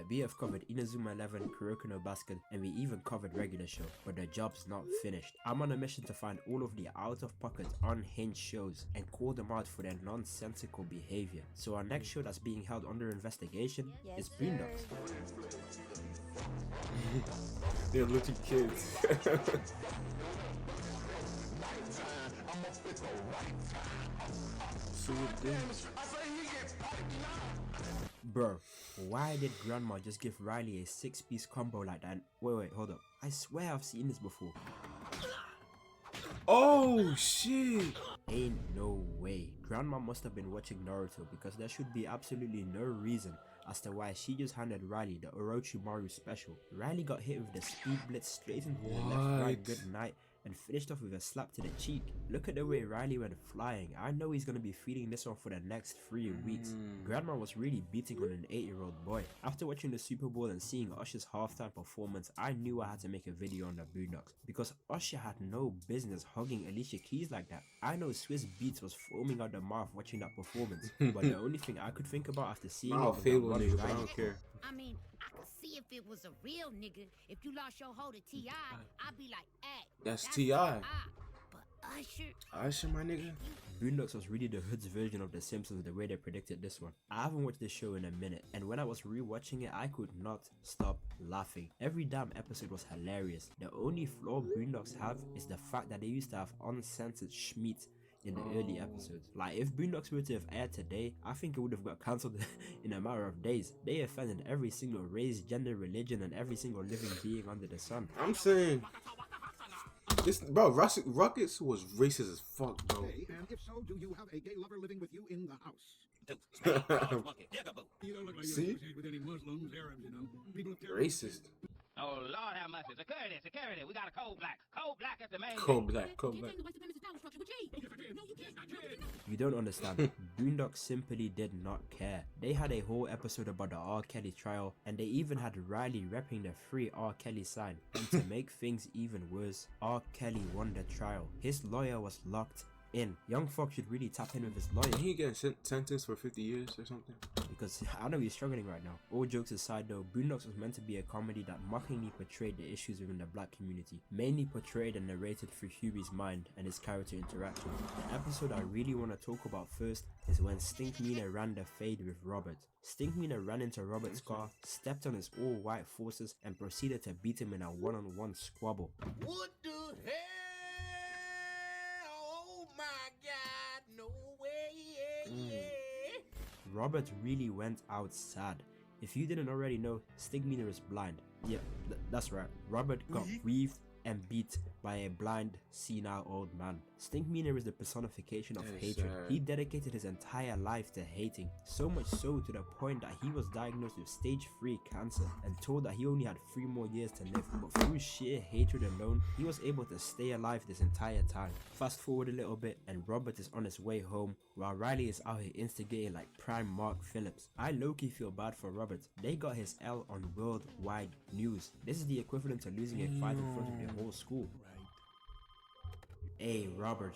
We have covered Inazuma 11, Kuroko no Basket, and we even covered regular show, but the job's not finished. I'm on a mission to find all of the out-of-pocket, unhinged shows and call them out for their nonsensical behavior. So our next show that's being held under investigation is Boondocks. They're little kids. So Bro, why did Grandma just give Riley a 6-piece combo like that? Wait, hold up. I swear I've seen this before. oh shit! Ain't no way. Grandma must have been watching Naruto because there should be absolutely no reason as to why she just handed Riley the Orochimaru special. Riley got hit with the speed blitz straight into the left right good night and finished off with a slap to the cheek. Look at the way Riley went flying. I know he's gonna be feeding this one for the next 3 weeks. Grandma was really beating on an 8-year-old boy. After watching the Super Bowl and seeing Usher's halftime performance, I knew I had to make a video on the Boondocks because Usher had no business hugging Alicia Keys like that. I know Swiss Beats was foaming out the mouth watching that performance, but the only thing I could think about after seeing it was that nigga, I don't care. I mean, I could see if it was a real nigga. If you lost your hold to T.I., I'd be like, hey, that's T.I. But Usher, Usher, my nigga. Boondocks was really the hood's version of The Simpsons the way they predicted this one. I haven't watched this show in a minute, and when I was rewatching it, I could not stop laughing. Every damn episode was hilarious. The only flaw Boondocks have is the fact that they used to have uncensored schmeat in the early episodes. Like, if Boondocks were to have aired today, I think it would have got cancelled in a matter of days. They offended every single race, gender, religion, and every single living being under the sun. I'm saying, this, bro, Ruckus was racist as fuck, bro. And if so, do you have a gay lover living with you in the house? See? With any Muslims, Arabs, you know. People of Racist. Oh, Lord have mercy. Security. We got a cold black. Cold black at the main. Cold black. You don't understand. Boondocks simply did not care. They had a whole episode about the R. Kelly trial, and they even had Riley repping the free R. Kelly sign. And to make things even worse, R. Kelly won the trial. His lawyer was locked in. Young Fox should really tap in with his lawyer. Did he get sentenced for 50 years or something? Because I know he's struggling right now. All jokes aside though, Boondocks was meant to be a comedy that mockingly portrayed the issues within the black community, mainly portrayed and narrated through Huey's mind and his character interaction. The episode I really want to talk about first is when Stinkmeaner ran the fade with Robert. Stinkmeaner ran into Robert's car, stepped on his all-white forces, and proceeded to beat him in a one-on-one squabble. What the hell? Oh my God, no way, yeah. Robert really went out sad. If you didn't already know, Stinkmeaner is blind. Yeah, that's right. Robert got grieved and beat by a blind, senile old man. Stinkmeaner is the personification of hatred. He dedicated his entire life to hating, so much so to the point that he was diagnosed with stage 3 cancer and told that he only had 3 more years to live, but through sheer hatred alone, he was able to stay alive this entire time. Fast forward a little bit and Robert is on his way home while Riley is out here instigating like prime Mark Phillips. I low-key feel bad for Robert. They got his L on worldwide news. This is the equivalent to losing a fight in front of the whole school. Hey Robert,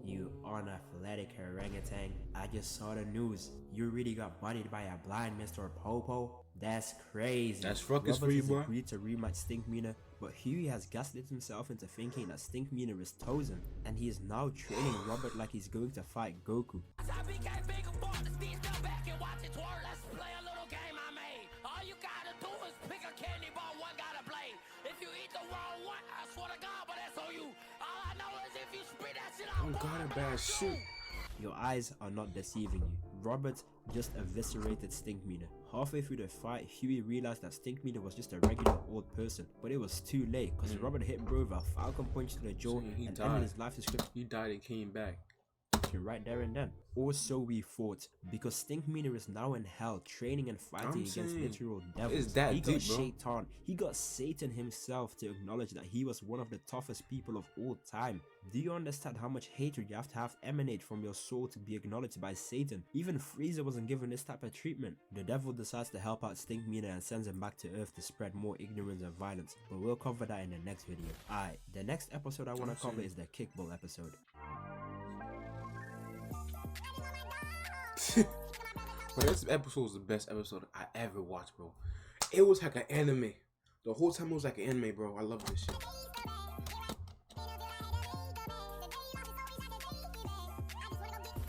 you unathletic orangutan, I just saw the news. You really got bodied by a blind Mr. Popo? That's crazy. That's Ruckus for you, boy. Robert has agreed to rematch Stinkmeaner, but Huey has gaslit himself into thinking that Stinkmeaner is Tozen, and he is now training Robert like he's going to fight Goku. Oh God, a bad shit. Your eyes are not deceiving you. Robert just eviscerated Stinkmeaner. Halfway through the fight, Huey realized that Stinkmeaner was just a regular old person, but it was too late because Robert hit bro with a Falcon punch to the jaw and ended his life description. He died and came back. Right there and then. Or so we thought, because Stinkmeaner is now in hell training and fighting against literal devils. He got Shaitan. He got Satan himself to acknowledge that he was one of the toughest people of all time. Do you understand how much hatred you have to emanate from your soul to be acknowledged by Satan? Even Frieza wasn't given this type of treatment. The devil decides to help out Stinkmeaner and sends him back to Earth to spread more ignorance and violence, but we'll cover that in the next video. Alright, the next episode I want to cover is the kickball episode. But this episode was the best episode I ever watched, bro. It was like an anime. The whole time it was like an anime, bro. I love this shit.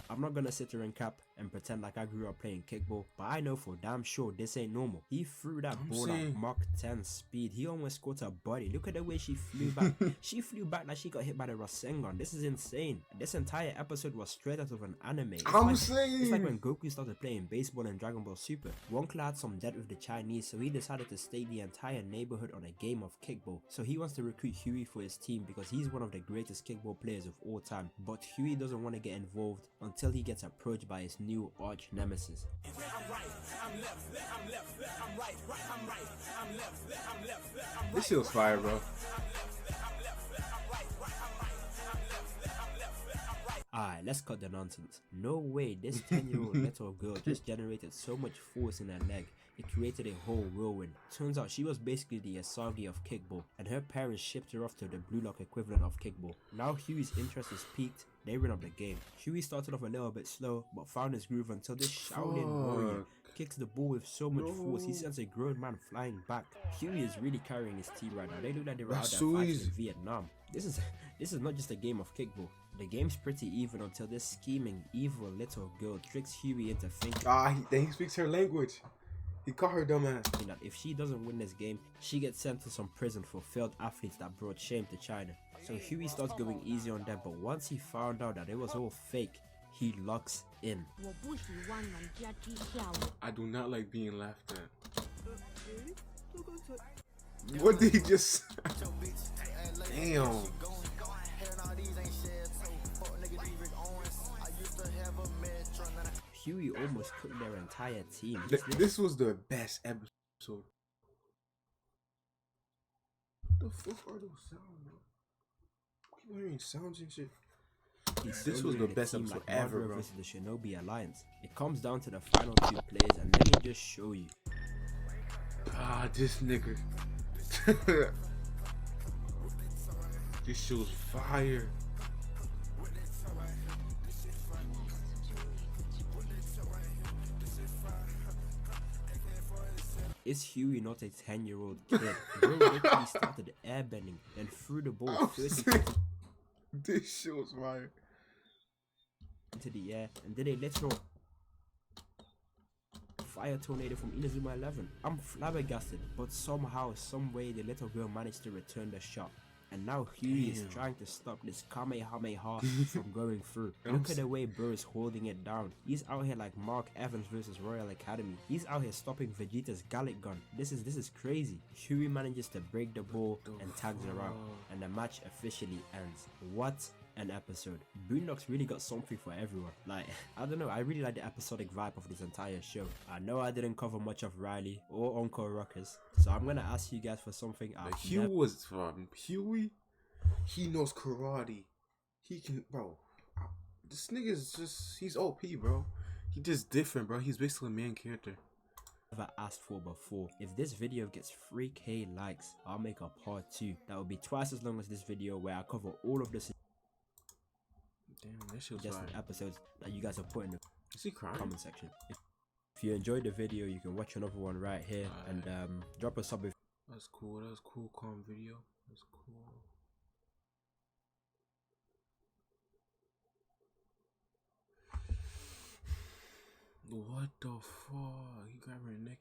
I'm not gonna sit here and cap and pretend like I grew up playing kickball, but I know for damn sure this ain't normal. He threw that ball at Mach 10 speed. He almost scored her body. Look at the way she flew back. She flew back like she got hit by the Rasengan. This is insane. This entire episode was straight out of an anime. It's like when Goku started playing baseball in Dragon Ball Super. Wonka had some debt with the Chinese, so he decided to stake the entire neighborhood on a game of kickball. So he wants to recruit Huey for his team because he's one of the greatest kickball players of all time. But Huey doesn't want to get involved until he gets approached by his new arch nemesis. This shit was fire, bro. Alright, let's cut the nonsense. No way, this 10-year-old little girl just generated so much force in her leg. It created a whole whirlwind. Turns out she was basically the Asagi of kickball, and her parents shipped her off to the Blue Lock equivalent of kickball. Now Huey's interest is peaked. They ran up the game. Huey started off a little bit slow, but found his groove until this Shaolin warrior kicks the ball with so much force he sends a grown man flying back. Huey is really carrying his team right now. They look like they were out there fighting in Vietnam. This is not just a game of kickball. The game's pretty even until this scheming, evil little girl tricks Huey into thinking he speaks her language. He caught her dumbass. That if she doesn't win this game, she gets sent to some prison for failed athletes that brought shame to China. So Huey starts going easy on them, but once he found out that it was all fake, he locks in. I do not like being laughed at. What did he just... Damn. Huey almost cooked their entire team. This was the best episode. What the fuck are those sounds, bro? Keep hearing sounds and shit. This was the best episode ever, bro. Versus the Shinobi Alliance. It comes down to the final two plays, and let me just show you. Ah, this nigga. This show's fire. Is Huey not a 10-year-old kid? Bro literally started airbending and threw the ball 30 This shit was fire. Into the air and did a literal fire tornado from Inazuma 11. I'm flabbergasted, but somehow, some way, the little girl managed to return the shot. And now Huey is trying to stop this Kamehameha from going through. Look at the way bro is holding it down. He's out here like Mark Evans versus Royal Academy. He's out here stopping Vegeta's Gallic gun. This is crazy. Huey manages to break the ball and tags her out. And the match officially ends. What an episode. Boondocks really got something for everyone. Like, I don't know, I really like the episodic vibe of this entire show. I know I didn't cover much of Riley or Uncle Ruckus, so I'm gonna ask you guys for something Huey, he knows karate. He can, bro. This nigga is just, he's OP, bro. He just different, bro. He's basically a main character. Ever asked for before. If this video gets 3k likes, I'll make a part 2 that will be twice as long as this video, where I cover all of this. Damn, that shit was Just fire. episodes that you guys have put in the Is he crying? comment section. If you enjoyed the video, you can watch another one right here and drop a sub if That's cool. That was cool. Calm video. That's cool. What the fuck?